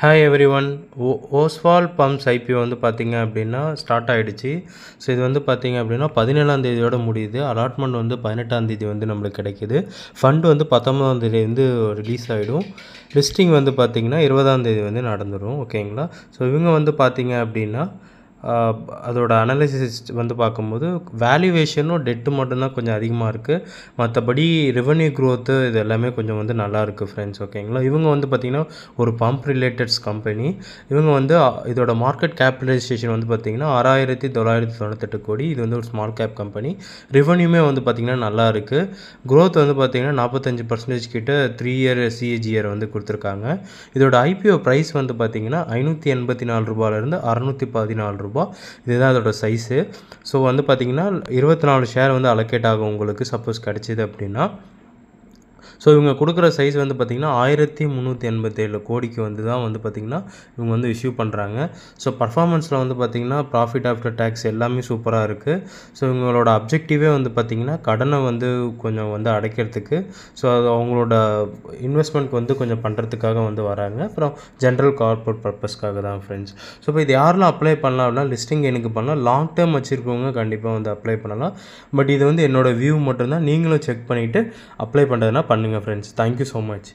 Hi everyone. Oswal pumps IPO வந்து பார்த்தீங்க அப்படின்னா ஸ்டார்ட் ஆகிடுச்சு. ஸோ இது வந்து பார்த்தீங்க அப்படின்னா 17ஆம் தேதியோட முடியுது. அலாட்மெண்ட் வந்து 18ஆம் தேதி வந்து நம்மளுக்கு கிடைக்கிது. ஃபண்ட் வந்து 19ஆம் தேதி வந்து ரிலீஸ் ஆகிடும். லிஸ்டிங் வந்து பார்த்தீங்கன்னா 20ஆம் தேதி வந்து நடந்துடும். ஓகேங்களா? ஸோ இவங்க வந்து பார்த்தீங்க அப்படின்னா அதோட அனாலிசிஸ் வந்து பார்க்கும்போது வேல்யூவேஷனும் டெட்டு மட்டும்தான் கொஞ்சம் அதிகமாக இருக்குது. மற்றபடி ரெவன்யூ க்ரோத்து இது எல்லாமே கொஞ்சம் வந்து நல்லாயிருக்கு ஃப்ரெண்ட்ஸ். ஓகேங்களா? இவங்க வந்து பார்த்திங்கன்னா ஒரு பம்ப் ரிலேட்டட்ஸ் கம்பெனி. இவங்க வந்து இதோட மார்க்கெட் கேபிட்டலைசேஷன் வந்து பார்த்திங்கன்னா 6998 கோடி. இது வந்து ஒரு ஸ்மால் கேப் கம்பெனி. ரெவன்யூமே வந்து பார்த்திங்கன்னா நல்லா இருக்குது. க்ரோத் வந்து பார்த்திங்கன்னா 45% கிட்ட 3 இயர் சிஏஜிஆர் வந்து கொடுத்துருக்காங்க. இதோட ஐபிஓ ப்ரைஸ் வந்து பார்த்திங்கன்னா ₹584 ₹614. இதுதான் அதோட சைஸு. ஸோ வந்து பார்த்திங்கன்னா 24 ஷேர் வந்து அலோகேட் ஆகும் உங்களுக்கு சப்போஸ் கிடச்சிது அப்படின்னா. ஸோ இவங்க கொடுக்குற சைஸ் வந்து பார்த்திங்கன்னா 1387 கோடிக்கு வந்து தான் வந்து பார்த்திங்கன்னா இவங்க வந்து இஷ்யூ பண்ணுறாங்க. ஸோ பர்ஃபார்மன்ஸில் வந்து பார்த்திங்கன்னா ப்ராஃபிட் ஆஃப்டர் டேக்ஸ் எல்லாமே சூப்பராக இருக்குது. ஸோ இவங்களோட அப்ஜெக்டிவே வந்து பார்த்திங்கன்னா கடனை வந்து கொஞ்சம் வந்து அடைக்கிறதுக்கு, ஸோ அது அவங்களோட இன்வெஸ்ட்மெண்ட் வந்து கொஞ்சம் பண்ணுறதுக்காக வந்து வராங்க. அப்புறம் ஜென்ரல் கார்பரேட் பர்பஸ்க்காக தான் ஃப்ரெண்ட்ஸ். ஸோ இப்போ இது யாரெல்லாம் அப்ளை பண்ணலாம் அப்படின்னா லிஸ்டிங் எனக்கு பண்ணலாம். லாங் டேர்ம் வச்சுருக்கவங்க கண்டிப்பாக வந்து அப்ளை பண்ணலாம். பட் இது வந்து என்னோடய வியூ மட்டும்தான். நீங்களும் செக் பண்ணிவிட்டு அப்ளை பண்ணுறதுனா பண்ணுங்கள் ஃப்ரெண்ட்ஸ். Thank you so much.